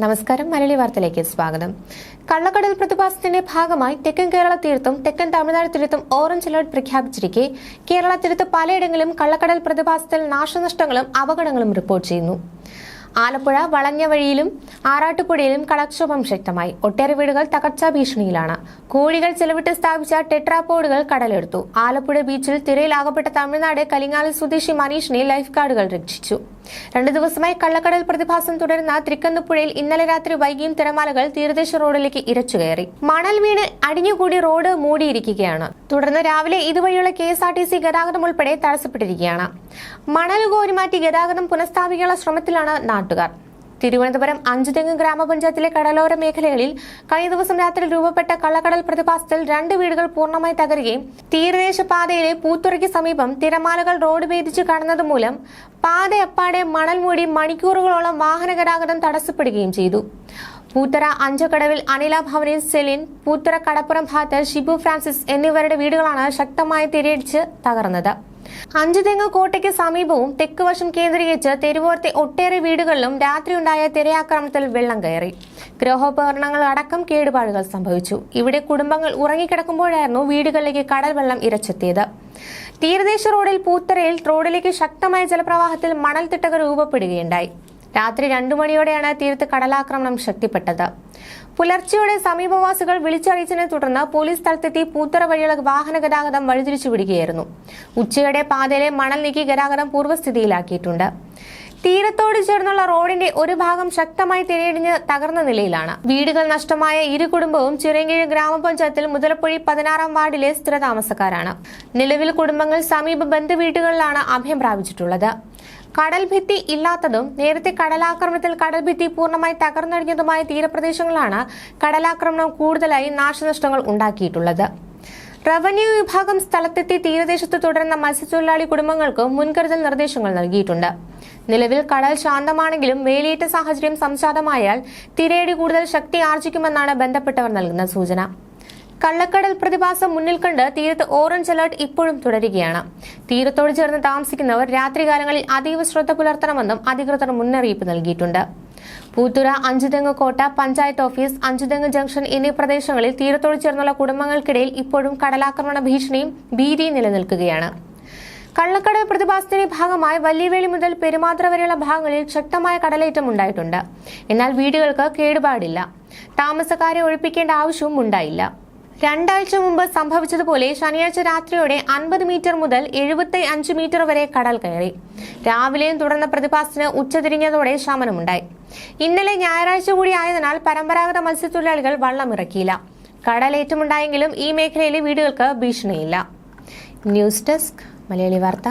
നമസ്കാരം. മലയാളി വാർത്തയിലേക്ക് സ്വാഗതം. കള്ളക്കടൽ പ്രതിഭാസത്തിന്റെ ഭാഗമായി തെക്കൻ കേരള തീരത്തും തെക്കൻ തമിഴ്നാട് തീരത്തും ഓറഞ്ച് അലർട്ട് പ്രഖ്യാപിച്ചിരിക്കെ കേരള തീരത്ത് പലയിടങ്ങളിലും കള്ളക്കടൽ പ്രതിഭാസത്തിൽ നാശനഷ്ടങ്ങളും അപകടങ്ങളും റിപ്പോർട്ട് ചെയ്യുന്നു. ആലപ്പുഴ വളഞ്ഞവഴിയിലും ആറാട്ടുപുഴയിലും കടൽക്ഷോഭം ശക്തമായി. ഒട്ടേറെ വീടുകൾ തകർച്ചാ ഭീഷണിയിലാണ്. കോടികൾ ചെലവിട്ട് സ്ഥാപിച്ച ടെട്രാപോഡുകൾ കടലെടുത്തു. ആലപ്പുഴ ബീച്ചിൽ തിരയിലാകപ്പെട്ട തമിഴ്നാട് കലിങ്ങാലി സ്വദേശി മനീഷിനെ ലൈഫ് ഗാർഡുകൾ രക്ഷിച്ചു. 2 ദിവസമായി കള്ളക്കടൽ പ്രതിഭാസം തുടരുന്ന തൃക്കന്നുപുഴയിൽ ഇന്നലെ രാത്രി വൈകിയും തിരമാലകൾ തീരദേശ റോഡിലേക്ക് ഇരച്ചുകയറി. മണൽ വീണ് അടിഞ്ഞുകൂടി റോഡ് മൂടിയിരിക്കുകയാണ്. തുടർന്ന് രാവിലെ ഇതുവഴിയുള്ള KSRTC ഗതാഗതം ഉൾപ്പെടെ തടസ്സപ്പെട്ടിരിക്കുകയാണ്. മണൽ കോരിമാറ്റി ഗതാഗതം പുനഃസ്ഥാപിക്കാനുള്ള ശ്രമത്തിലാണ് നാട്ടുകാർ. തിരുവനന്തപുരം അഞ്ചുതെങ്ങ് ഗ്രാമപഞ്ചായത്തിലെ കടലോര മേഖലകളിൽ കഴിഞ്ഞ ദിവസം രാത്രി രൂപപ്പെട്ട കള്ളക്കടൽ പ്രതിഭാസത്തിൽ 2 വീടുകൾ പൂർണ്ണമായി തകരുകയും തീരദേശ പാതയിലെ പൂത്തുറയ്ക്ക് സമീപം തിരമാലകൾ റോഡ് ഭേദിച്ച് കടന്നതുമൂലം പാതയപ്പാടെ മണൽ മൂടി മണിക്കൂറുകളോളം വാഹന ഗതാഗതം തടസ്സപ്പെടുകയും ചെയ്തു. പൂത്തറ അഞ്ചക്കടവിൽ അനില ഭവനിൽ സെലിൻ, പൂത്തറ കടപ്പുറം ഭാഗത്ത് ഷിബു ഫ്രാൻസിസ് എന്നിവരുടെ വീടുകളാണ് ശക്തമായ തിരയടിച്ച് തകർന്നത്. അഞ്ചുതെങ്ങ് കോട്ടയ്ക്ക് സമീപവും തെക്ക് വശം കേന്ദ്രീകരിച്ച് തെരുവോരത്തെ ഒട്ടേറെ വീടുകളിലും രാത്രിയുണ്ടായ തിരയാക്രമണത്തിൽ വെള്ളം കയറി. ഗൃഹോപകരണങ്ങൾ അടക്കം കേടുപാടുകൾ സംഭവിച്ചു. ഇവിടെ കുടുംബങ്ങൾ ഉറങ്ങിക്കിടക്കുമ്പോഴായിരുന്നു വീടുകളിലേക്ക് കടൽ വെള്ളം ഇരച്ചെത്തിയത്. തീരദേശ റോഡിൽ പൂത്തറയിൽ റോഡിലേക്ക് ശക്തമായ ജലപ്രവാഹത്തിൽ മണൽത്തിട്ടകൾ രൂപപ്പെടുകയുണ്ടായി. രാത്രി 2 മണിയോടെയാണ് തീരത്ത് കടലാക്രമണം ശക്തിപ്പെട്ടത്. പുലർച്ചെയോടെ സമീപവാസികൾ വിളിച്ചറിയിച്ചതിനെ തുടർന്ന് പോലീസ് സ്ഥലത്തെത്തി പൂത്തറ വഴിയുള്ള വാഹന ഗതാഗതം വഴിതിരിച്ചു വിടുകയായിരുന്നു. ഉച്ചയോടെ പാതയിലെ മണൽ നീക്കി ഗതാഗതം പൂർവ്വസ്ഥിതിയിലാക്കിയിട്ടുണ്ട്. തീരത്തോട് ചേർന്നുള്ള റോഡിന്റെ ഒരു ഭാഗം ശക്തമായി തിരയടിഞ്ഞ് തകർന്ന നിലയിലാണ്. വീടുകൾ നഷ്ടമായ ഇരു കുടുംബവും ചിറയൻകീഴ് ഗ്രാമപഞ്ചായത്തിൽ മുതലപ്പൊഴി 16-ാം വാർഡിലെ സ്ഥിരതാമസക്കാരാണ്. നിലവിൽ കുടുംബങ്ങൾ സമീപ ബന്ധുവീടുകളിലാണ് അഭയം പ്രാപിച്ചിട്ടുള്ളത്. കടൽ ഭിത്തി ഇല്ലാത്തതും നേരത്തെ കടലാക്രമണത്തിൽ കടൽ ഭിത്തി പൂർണ്ണമായി തകർന്നടിഞ്ഞതുമായ തീരപ്രദേശങ്ങളാണ് കടലാക്രമണം കൂടുതലായി നാശനഷ്ടങ്ങൾ ഉണ്ടാക്കിയിട്ടുള്ളത്. റവന്യൂ വിഭാഗം സ്ഥലത്തെത്തി തീരദേശത്ത് തുടരുന്ന മത്സ്യത്തൊഴിലാളി കുടുംബങ്ങൾക്ക് മുൻകരുതൽ നിർദ്ദേശങ്ങൾ നൽകിയിട്ടുണ്ട്. നിലവിൽ കടൽ ശാന്തമാണെങ്കിലും വേലിയേറ്റ സാഹചര്യം സംജാതമായാൽ തിരയടി കൂടുതൽ ശക്തി ആർജിക്കുമെന്നാണ് ബന്ധപ്പെട്ടവർ നൽകുന്ന സൂചന. കള്ളക്കടൽ പ്രതിഭാസം മുന്നിൽ കണ്ട് തീരത്ത് ഓറഞ്ച് അലർട്ട് ഇപ്പോഴും തുടരുകയാണ്. തീരത്തോട് ചേർന്ന് താമസിക്കുന്നവർ രാത്രികാലങ്ങളിൽ അതീവ ശ്രദ്ധ പുലർത്തണമെന്നും അധികൃതർ മുന്നറിയിപ്പ് നൽകിയിട്ടുണ്ട്. പൂത്തുറ, അഞ്ചുതെങ്ങ് കോട്ട, പഞ്ചായത്ത് ഓഫീസ്, അഞ്ചുതെങ്ങ് ജംഗ്ഷൻ എന്നീ പ്രദേശങ്ങളിൽ തീരത്തോട് ചേർന്നുള്ള കുടുംബങ്ങൾക്കിടയിൽ ഇപ്പോഴും കടലാക്രമണ ഭീഷണിയും ഭീതിയും നിലനിൽക്കുകയാണ്. കള്ളക്കടൽ പ്രതിഭാസത്തിന്റെ ഭാഗമായി വല്യവേളി മുതൽ പെരുമാത്ര വരെയുള്ള ഭാഗങ്ങളിൽ ശക്തമായ കടലേറ്റം ഉണ്ടായിട്ടുണ്ട്. എന്നാൽ വീടുകൾക്ക് കേടുപാടില്ല. താമസക്കാരെ ഒഴിപ്പിക്കേണ്ട ആവശ്യവും ഉണ്ടായില്ല. 2 ആഴ്ച മുമ്പ് സംഭവിച്ചതുപോലെ ശനിയാഴ്ച രാത്രിയോടെ 50 മീറ്റർ മുതൽ 75 മീറ്റർ വരെ കടൽ കയറി. രാവിലെയും തുടർന്ന പ്രതിഭാസത്തിന് ഉച്ചതിരിഞ്ഞതോടെ ശമനമുണ്ടായി. ഇന്നലെ ഞായറാഴ്ച കൂടി ആയതിനാൽ പരമ്പരാഗത മത്സ്യത്തൊഴിലാളികൾ വള്ളമിറക്കിയില്ല. കടലേറ്റമുണ്ടായെങ്കിലും ഈ മേഖലയിലെ വീടുകൾക്ക് ഭീഷണിയില്ല. ന്യൂസ് ഡെസ്ക്, മലയാളി വാർത്ത.